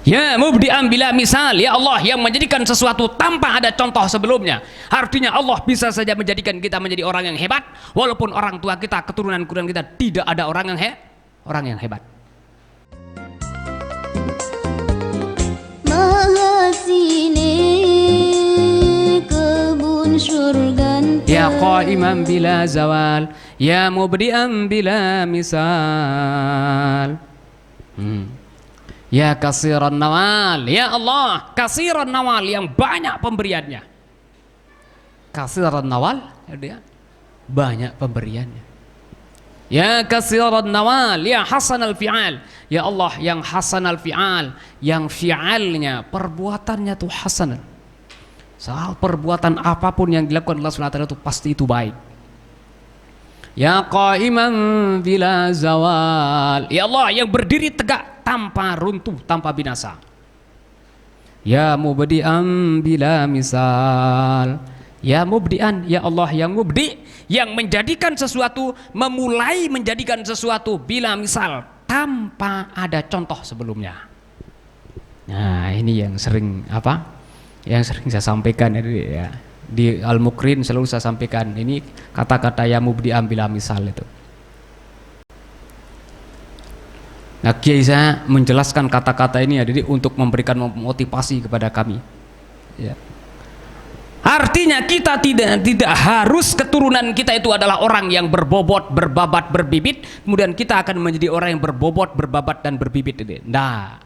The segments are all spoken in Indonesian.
Ya mubdi'an bila misal, ya Allah yang menjadikan sesuatu tanpa ada contoh sebelumnya. Artinya Allah bisa saja menjadikan kita menjadi orang yang hebat, walaupun orang tua kita, keturunan-keturunan kita tidak ada orang yang hebat. Kebun surga Ya qaiman bila zawal, ya mubdi'an bila misal. Ya kasiran nawal, ya Allah kasiran nawal yang banyak pemberiannya. Kasiran nawal, ya, banyak pemberiannya. Ya kasiran nawal, ya hasan al-fi'al, ya Allah yang hasan al-fi'al, yang fi'alnya, perbuatannya tuh hasan. Soal perbuatan apapun yang dilakukan Allah SWT itu pasti itu baik. Ya qaiman bila zawal, ya Allah yang berdiri tegak tanpa runtuh, tanpa binasa. Ya mubdi'an bila misal, ya mubdi'an, ya Allah yang mubdi, yang menjadikan sesuatu, memulai menjadikan sesuatu bila misal, tanpa ada contoh sebelumnya. Nah ini yang sering yang sering saya sampaikan ya. Di Al-Mukrin selalu saya sampaikan ini kata-kata ya mubdi'an bila misal itu. Nah, Kiai saya menjelaskan kata-kata ini jadi untuk memberikan motivasi kepada kami. Ya. Artinya kita tidak harus keturunan kita itu adalah orang yang berbobot, berbabat, berbibit, kemudian kita akan menjadi orang yang berbobot, berbabat dan berbibit. Nah,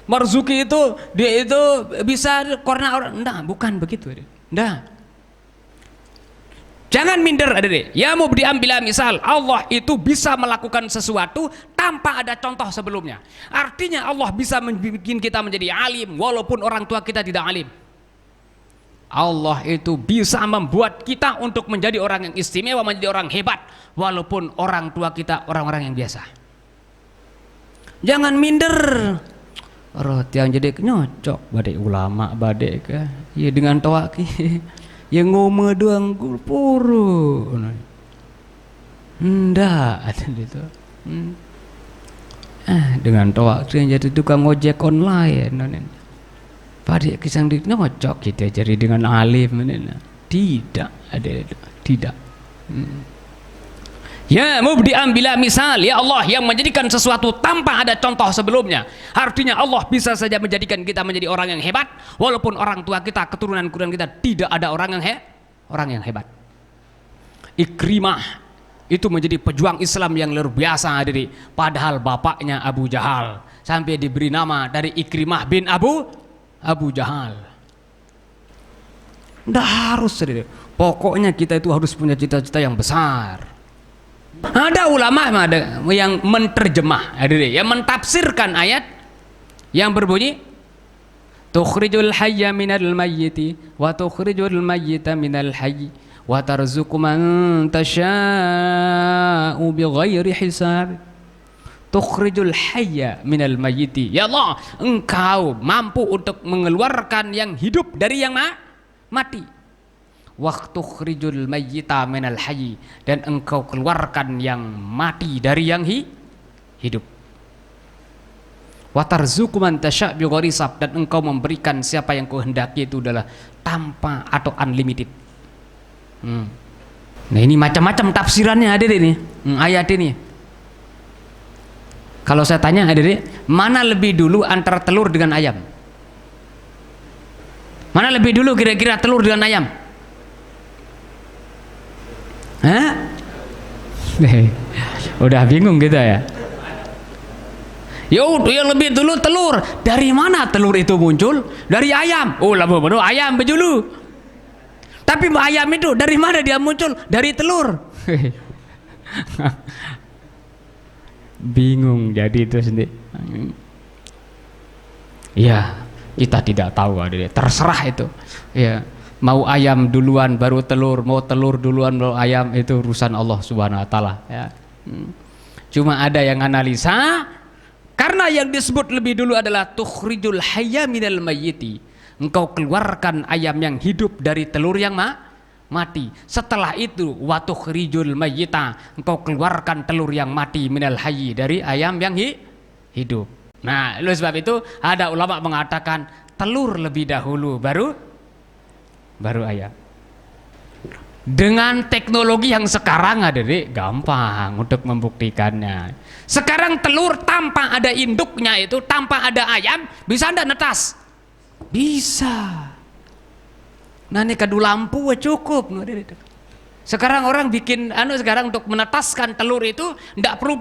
Marzuki itu dia itu bisa karena orang, nah bukan begitu. Nah, jangan minder adik. Ya mubdi'an bila misal, Allah itu bisa melakukan sesuatu tanpa ada contoh sebelumnya. Artinya Allah bisa membuat kita menjadi alim walaupun orang tua kita tidak alim. Allah itu bisa membuat kita untuk menjadi orang yang istimewa, menjadi orang hebat walaupun orang tua kita orang-orang yang biasa. Jangan minder. Roti yang jadi nyocok badai ulama badai ke ya dengan toa ki yang ngome doang puru ndak ada itu dengan toa yang jadi tukang ojek online badai kisang di nyocok kita jadi dengan alim tidak ada itu tidak. Ya mubdi'an bila misal, ya Allah yang menjadikan sesuatu tanpa ada contoh sebelumnya. Artinya Allah bisa saja menjadikan kita menjadi orang yang hebat walaupun orang tua kita, keturunan-keturunan kita tidak ada orang yang hebat. Ikrimah itu menjadi pejuang Islam yang luar biasa diri. Padahal bapaknya Abu Jahal sampai diberi nama dari Ikrimah bin Abu Jahal. Nggak harus diri. Pokoknya kita itu harus punya cita-cita yang besar. Ada ulama yang menterjemah, yang mentafsirkan ayat yang berbunyi tukhrijul hayya minal mayyiti wa tukhrijul mayyita minal hayy wa tarzuqu man tasha'u bighairi hisab. Tukhrijul hayya minal mayyiti, ya Allah engkau mampu untuk mengeluarkan yang hidup dari yang mati. Waktu khrijul mayyita minal hayy, dan engkau keluarkan yang mati dari yang hidup. Wa tarzuqu man tasya' bighairi hisab, dan engkau memberikan siapa yang kau hendaki itu adalah tanpa atau unlimited. Nah ini macam-macam tafsirannya ada ini ayat ini. Kalau saya tanya ada mana lebih dulu antara telur dengan ayam? Mana lebih dulu kira-kira telur dengan ayam? Hah? Udah bingung gitu ya? Yang lebih dulu telur. Dari mana telur itu muncul? Dari ayam. Oh lah bener ayam bejulu. Tapi ayam itu dari mana dia muncul? Dari telur. Bingung jadi itu sendiri. Ya kita tidak tahu adanya. Terserah itu. Ya. Mau ayam duluan baru telur, mau telur duluan baru ayam, itu urusan Allah Subhanahu wa taala ya. Cuma ada yang analisa karena yang disebut lebih dulu adalah tukhrijul hayya minal mayyiti. Engkau keluarkan ayam yang hidup dari telur yang mati. Setelah itu wa tukhrijul mayyita, engkau keluarkan telur yang mati minal hayyi dari ayam yang hidup. Nah, oleh sebab itu ada ulama mengatakan telur lebih dahulu baru ayam. Dengan teknologi yang sekarang ada gampang untuk membuktikannya. Sekarang telur tanpa ada induknya itu, tanpa ada ayam, bisa Anda netas? Bisa. Nah, ini kadu lampu cukup. Sekarang orang bikin sekarang untuk menetaskan telur itu tidak perlu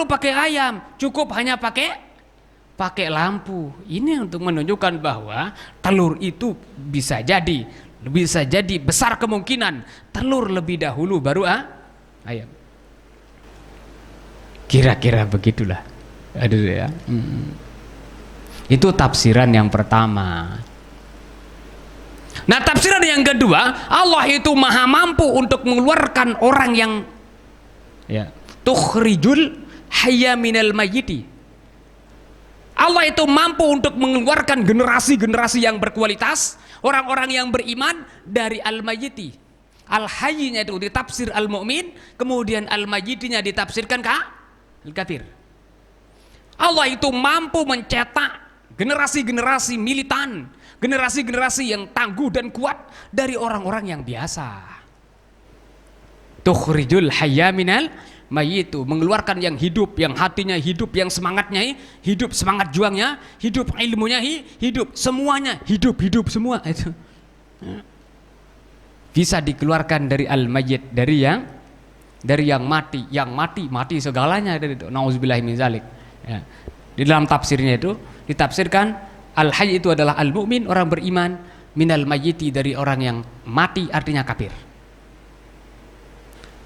pakai ayam, cukup hanya pakai lampu. Ini untuk menunjukkan bahwa telur itu bisa jadi besar kemungkinan telur lebih dahulu baru ayam. Kira-kira begitulah. Aduh ya. Itu tafsiran yang pertama. Nah, tafsiran yang kedua, Allah itu maha mampu untuk mengeluarkan orang yang tukhrijul hayya minal mayyiti. Allah itu mampu untuk mengeluarkan generasi-generasi yang berkualitas, orang-orang yang beriman dari al-mayyiti. Al-hayyinya itu ditafsir al-mu'min, kemudian al-mayyitinya ditafsirkan al-kafir. Allah itu mampu mencetak generasi-generasi militan, generasi-generasi yang tangguh dan kuat dari orang-orang yang biasa. Tukhrijul hayya minal mayyitu, mengeluarkan yang hidup, yang hatinya hidup, yang semangatnya hidup, semangat juangnya hidup, ilmunya hidup, semuanya hidup semua itu bisa dikeluarkan dari al-mayyit, dari yang mati segalanya dari itu. Nauzubillahi min zalik. Ya. Di dalam tafsirnya itu ditafsirkan al-hayy itu adalah al-mu'min, orang beriman, minal mayyiti, dari orang yang mati artinya kafir.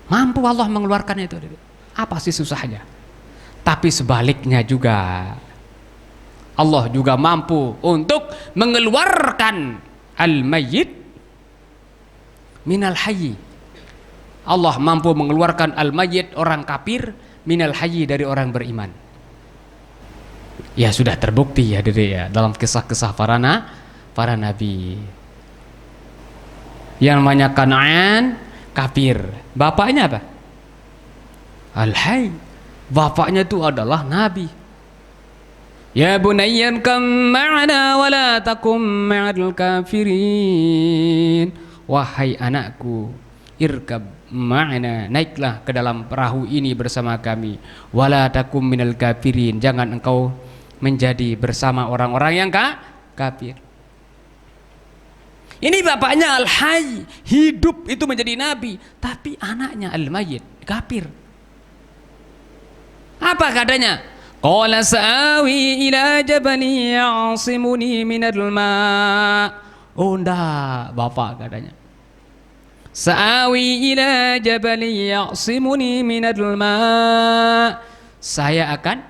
Mampu Allah mengeluarkan itu. Apa sih susahnya? Tapi sebaliknya juga Allah juga mampu untuk mengeluarkan al-mayyit minal hayy. Allah mampu mengeluarkan al-mayyit, orang kafir, minal hayy, dari orang beriman. Ya sudah terbukti ya dalam kisah-kisah para nabi. Yang namanya Kan'an kafir, bapaknya apa? Al-Hayy, bapaknya itu adalah nabi. Ya bunayyan kam ma'ana wa la takum ma'al kafirin. Wahai anakku, irkab ma'ana, naiklah ke dalam perahu ini bersama kami. Wa la takum minal kafirin, jangan engkau menjadi bersama orang-orang yang kafir. Ini bapaknya al-hayy, hidup itu menjadi nabi, tapi anaknya al-mayyit, kafir. Apa katanya? Qala sa'awi ila jabali ya'simuni minal ma'. Oh enggak, bapak katanya. Sa'awi ila jabali ya'simuni minal ma'. Saya akan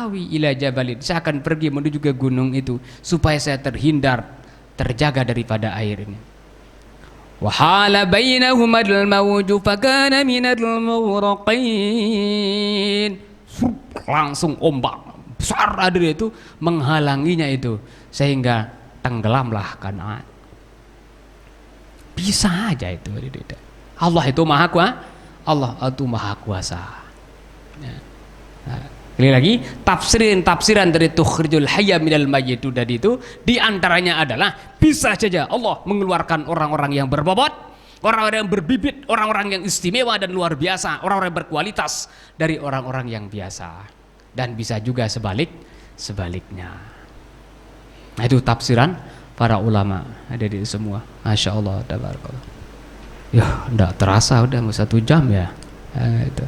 ila jabalin, saya akan pergi menuju ke gunung itu supaya saya terjaga daripada air ini. Wa hala bainahuma al-mawju fakana minal mughraqin. Langsung ombak besar ada itu menghalanginya itu sehingga tenggelamlah Kan'an. Bisa aja itu. Allah itu maha kuasa. Ya. Nah, sekali lagi, tafsiran dari tukhrijul hayya minal mayyit itu tadi itu diantaranya adalah bisa saja Allah mengeluarkan orang-orang yang berbobot, orang-orang yang berbibit, orang-orang yang istimewa dan luar biasa, orang-orang yang berkualitas dari orang-orang yang biasa, dan bisa juga sebaliknya. Nah, itu tafsiran para ulama ada di semua. Masya Allah, tabarakallah. Ya, enggak terasa udah mau 1 jam ya. Nah, itu.